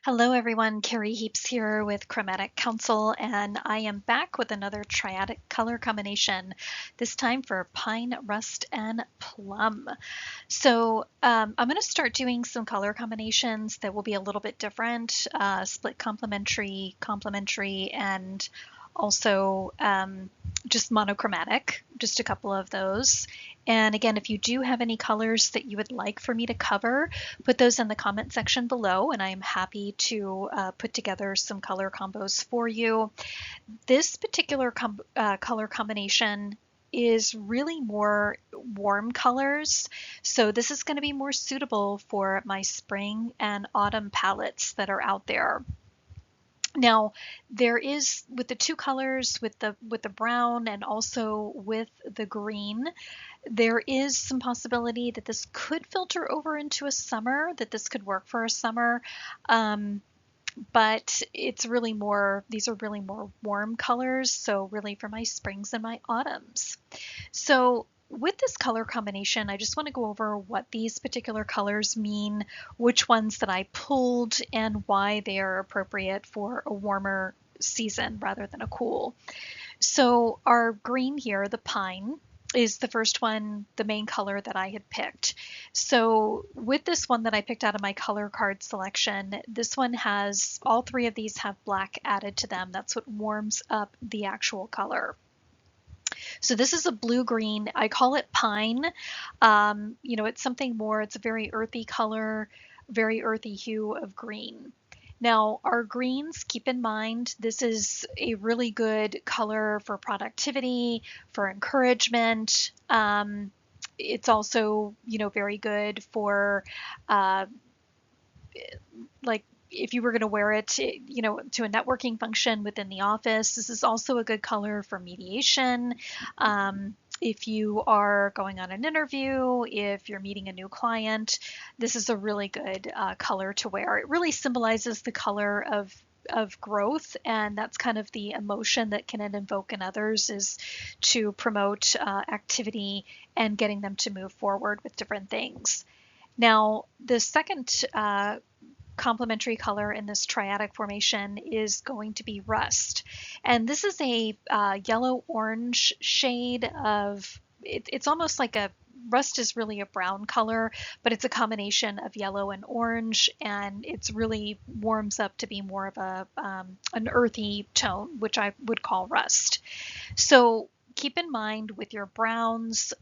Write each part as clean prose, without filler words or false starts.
Hello everyone, Carrie Heaps here with Chromatic Council, and I am back with another triadic color combination, this time for Pine, Rust, and Plum. I'm going to start doing some color combinations that will be a little bit different, split complementary, and also just monochromatic, just a couple of those. And again, if you do have any colors that you would like for me to cover, put those in the comment section below, and I am happy to put together some color combos for you. This particular color combination is really more warm colors, so this is going to be more suitable for my spring and autumn palettes that are out there. Now, there is with the two colors, with the brown and also with the green, there is some possibility that this could filter over into a summer, that this could work for a summer. But these are really more warm colors, so really for my springs and my autumns. So with this color combination, I just want to go over what these particular colors mean, which ones that I pulled, and why they are appropriate for a warmer season rather than a cool. So our green here, the pine, is the first one, the main color that I had picked. So with this one that I picked out of my color card selection, this one has, all three of these have black added to them. That's what warms up the actual color. So this is a blue-green. I call it pine. It's something more, it's a very earthy color, very earthy hue of green. Now, our greens, keep in mind, this is a really good color for productivity, for encouragement. It's also, very good for like if you were going to wear it, to a networking function within the office. This is also a good color for mediation. If you are going on an interview, if you're meeting a new client, this is a really good color to wear. It really symbolizes the color of growth, and that's kind of the emotion that can invoke in others, is to promote activity and getting them to move forward with different things. Now, the second complementary color in this triadic formation is going to be rust. And this is a yellow-orange shade of, it's almost like rust is really a brown color, but it's a combination of yellow and orange, and it's really warms up to be more of an earthy tone, which I would call rust. So keep in mind with your browns,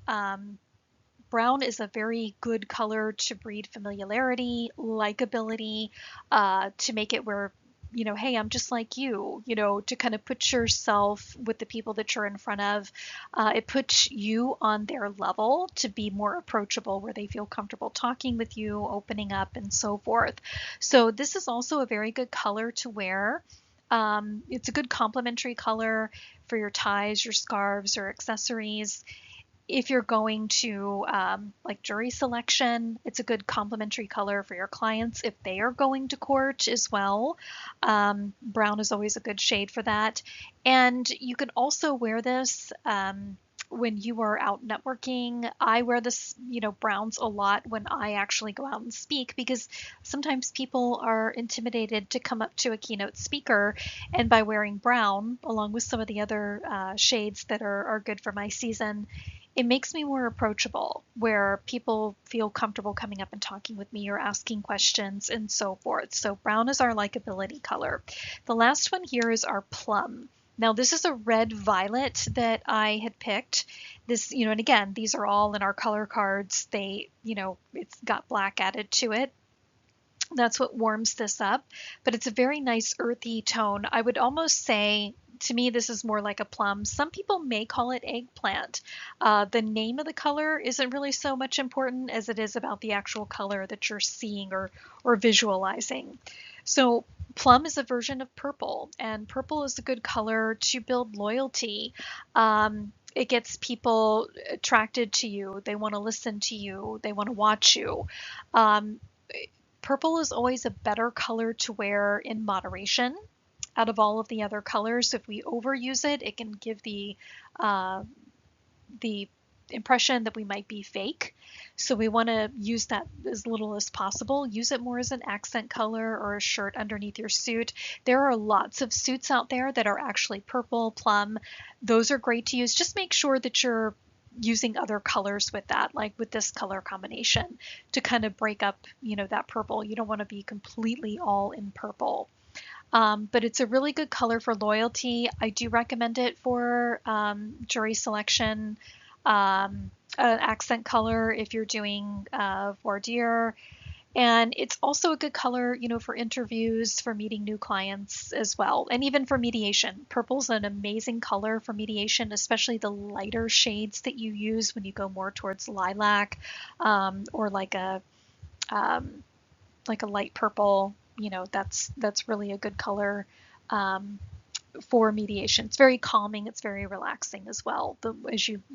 brown is a very good color to breed familiarity, likability, to make it where, hey, I'm just like you, to kind of put yourself with the people that you're in front of. It puts you on their level to be more approachable, where they feel comfortable talking with you, opening up, and so forth. So this is also a very good color to wear. It's a good complementary color for your ties, your scarves, or accessories. If you're going to like jury selection, it's a good complementary color for your clients if they are going to court as well. Brown is always a good shade for that. And you can also wear this when you are out networking. I wear this, browns a lot when I actually go out and speak, because sometimes people are intimidated to come up to a keynote speaker, and by wearing brown along with some of the other shades that are good for my season, it makes me more approachable, where people feel comfortable coming up and talking with me or asking questions and so forth. So brown is our likability color. The last one here is our plum. Now this is a red violet that I had picked. This, and again, these are all in our color cards. They, it's got black added to it. That's what warms this up, but it's a very nice earthy tone. I would almost say, to me, this is more like a plum. Some people may call it eggplant. The name of the color isn't really so much important as it is about the actual color that you're seeing or visualizing. So plum is a version of purple, and purple is a good color to build loyalty. It gets people attracted to you. They want to listen to you. They want to watch you. Purple is always a better color to wear in moderation out of all of the other colors. If we overuse it, it can give the impression that we might be fake. So we want to use that as little as possible. Use it more as an accent color or a shirt underneath your suit. There are lots of suits out there that are actually purple, plum. Those are great to use. Just make sure that you're using other colors with that, like with this color combination, to kind of break up, that purple. You don't want to be completely all in purple. But it's a really good color for loyalty. I do recommend it for jury selection, an accent color if you're doing voir dire. And it's also a good color, for interviews, for meeting new clients as well, and even for mediation. Purple's an amazing color for mediation, especially the lighter shades that you use when you go more towards lilac, or like a light purple. That's really a good color for mediation. It's very calming. It's very relaxing as well, the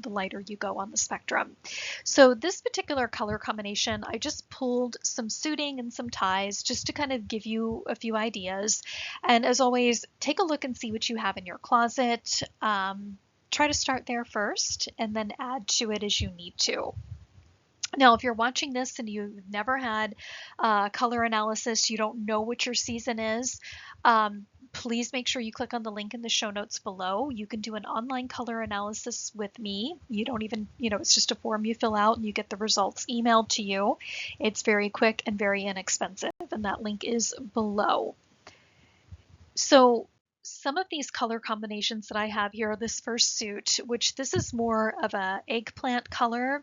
lighter you go on the spectrum. So this particular color combination, I just pulled some suiting and some ties just to kind of give you a few ideas. And as always, take a look and see what you have in your closet. Try to start there first and then add to it as you need to. Now, if you're watching this and you've never had color analysis, you don't know what your season is, please make sure you click on the link in the show notes below. You can do an online color analysis with me. You don't even, it's just a form you fill out and you get the results emailed to you. It's very quick and very inexpensive, and that link is below. So some of these color combinations that I have here, this first suit, which this is more of a eggplant color,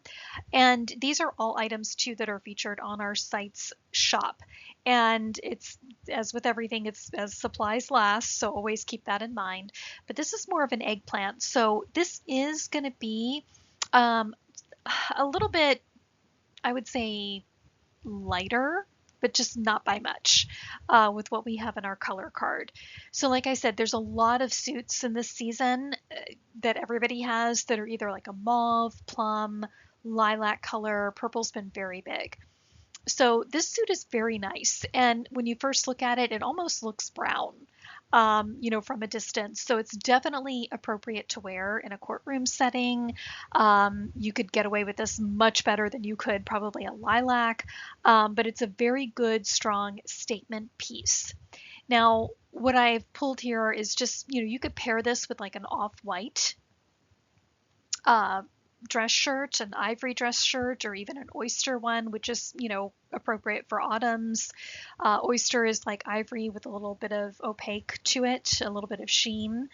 and these are all items too that are featured on our site's shop. And it's, as with everything, it's as supplies last, so always keep that in mind. But this is more of an eggplant, so this is going to be a little bit, I would say, lighter, but just not by much with what we have in our color card. So like I said, there's a lot of suits in this season that everybody has that are either like a mauve, plum, lilac color. Purple's been very big. So this suit is very nice. And when you first look at it, it almost looks brown, from a distance. So it's definitely appropriate to wear in a courtroom setting. You could get away with this much better than you could probably a lilac, but it's a very good, strong statement piece. Now, what I've pulled here is just, you could pair this with like an off-white dress shirt, an ivory dress shirt, or even an oyster one, which is, appropriate for autumns. Oyster is like ivory with a little bit of opaque to it, a little bit of sheen.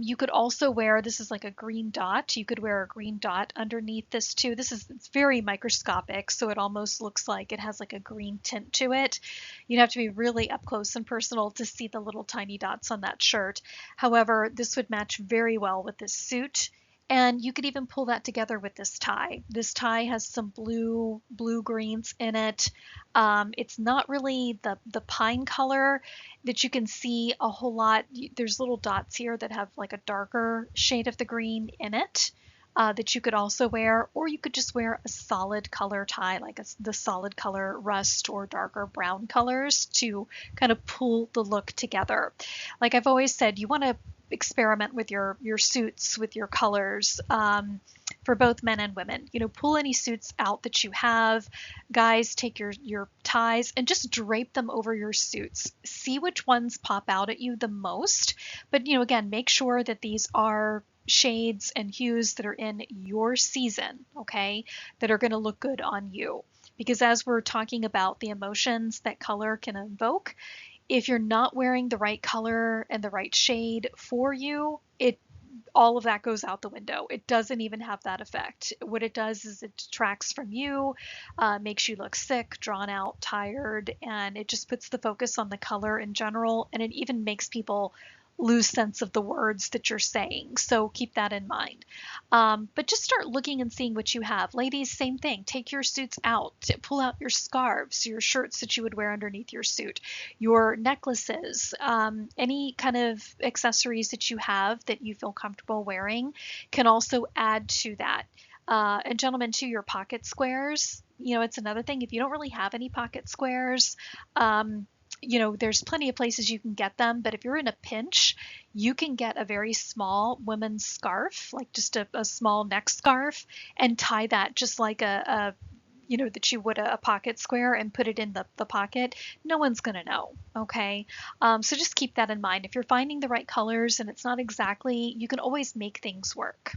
You could also wear, this is like a green dot. You could wear a green dot underneath this too. It's very microscopic, so it almost looks like it has like a green tint to it. You'd have to be really up close and personal to see the little tiny dots on that shirt. However, this would match very well with this suit. And you could even pull that together with this tie. This tie has some blue greens in it. It's not really the pine color that you can see a whole lot. There's little dots here that have like a darker shade of the green in it that you could also wear, or you could just wear a solid color tie, like the solid color rust or darker brown colors to kind of pull the look together. Like I've always said, you want to experiment with your suits, with your colors, for both men and women. Pull any suits out that you have. Guys, take your ties and just drape them over your suits. See which ones pop out at you the most. But, again, make sure that these are shades and hues that are in your season, okay, that are going to look good on you. Because as we're talking about the emotions that color can evoke, if you're not wearing the right color and the right shade for you, all of that goes out the window. It doesn't even have that effect. What it does is it detracts from you, makes you look sick, drawn out, tired, and it just puts the focus on the color in general, and it even makes people lose sense of the words that you're saying. So keep that in mind. But just start looking and seeing what you have. Ladies, same thing. Take your suits out. Pull out your scarves, your shirts that you would wear underneath your suit, your necklaces, any kind of accessories that you have that you feel comfortable wearing can also add to that. And gentlemen, too, your pocket squares. It's another thing. If you don't really have any pocket squares, there's plenty of places you can get them, but if you're in a pinch, you can get a very small women's scarf, like just a small neck scarf, and tie that just like that you would a pocket square and put it in the pocket. No one's going to know. Okay. So just keep that in mind. If you're finding the right colors and it's not exactly, you can always make things work.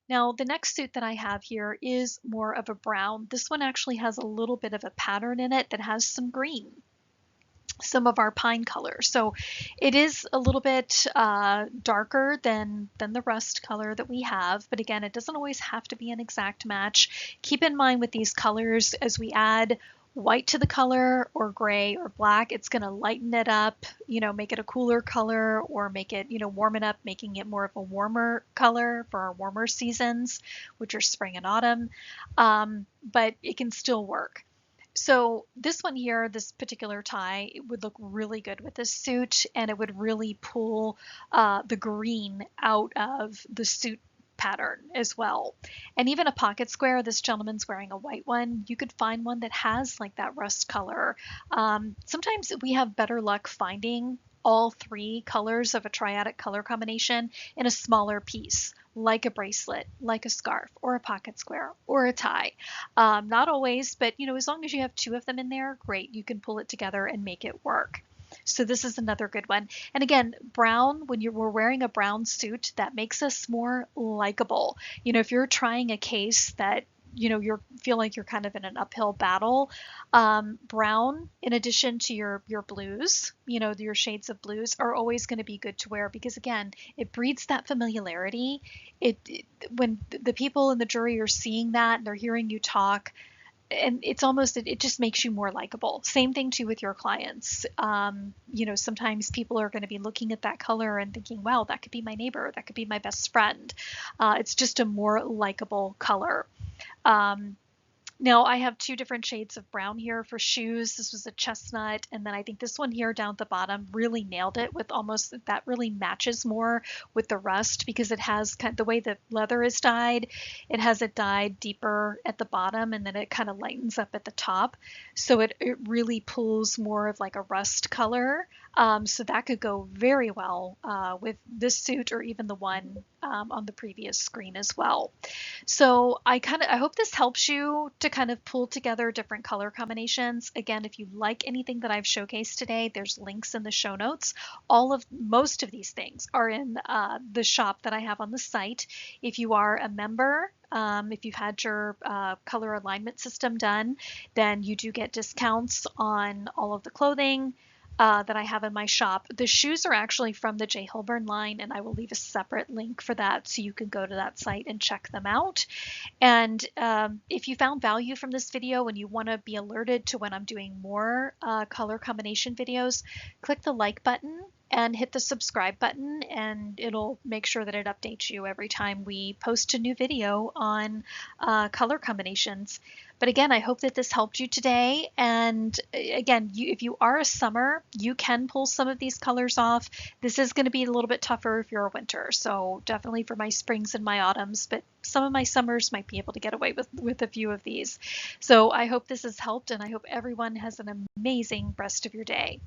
Now, the next suit that I have here is more of a brown. This one actually has a little bit of a pattern in it that has some green, some of our pine color. So it is a little bit darker than the rust color that we have, but again, it doesn't always have to be an exact match. Keep in mind with these colors, as we add white to the color or gray or black, it's going to lighten it up, make it a cooler color, or make it, warm it up, making it more of a warmer color for our warmer seasons, which are spring and autumn. But it can still work. So this one here, this particular tie, it would look really good with this suit, and it would really pull the green out of the suit pattern as well. And even a pocket square, this gentleman's wearing a white one, you could find one that has like that rust color. Sometimes we have better luck finding all three colors of a triadic color combination in a smaller piece, like a bracelet, like a scarf, or a pocket square, or a tie. Not always, but as long as you have two of them in there, great, you can pull it together and make it work. So this is another good one. And again, brown, when we're wearing a brown suit, that makes us more likable. If you're trying a case that you feel like you're kind of in an uphill battle, brown, in addition to your blues, your shades of blues, are always going to be good to wear, because again, it breeds that familiarity. When the people in the jury are seeing that and they're hearing you talk, and it just makes you more likable. Same thing too with your clients. Sometimes people are going to be looking at that color and thinking, wow, that could be my neighbor, that could be my best friend. It's just a more likable color. Now I have two different shades of brown here for shoes. This was a chestnut, and then I think this one here down at the bottom really nailed it with almost, that really matches more with the rust, because it has kind of the way the leather is dyed, it has it dyed deeper at the bottom, and then it kind of lightens up at the top. So it really pulls more of like a rust color. So that could go very well with this suit, or even the one on the previous screen as well. So I hope this helps you to kind of pull together different color combinations. Again, if you like anything that I've showcased today, there's links in the show notes. Most of these things are in the shop that I have on the site. If you are a member, if you've had your color alignment system done, then you do get discounts on all of the clothing that I have in my shop. The shoes are actually from the J. Hilburn line, and I will leave a separate link for that so you can go to that site and check them out. And if you found value from this video and you want to be alerted to when I'm doing more color combination videos, click the like button and hit the subscribe button, and it'll make sure that it updates you every time we post a new video on color combinations. But again, I hope that this helped you today. And again, if you are a summer, you can pull some of these colors off. This is going to be a little bit tougher if you're a winter. So definitely for my springs and my autumns, but some of my summers might be able to get away with a few of these. So I hope this has helped, and I hope everyone has an amazing rest of your day.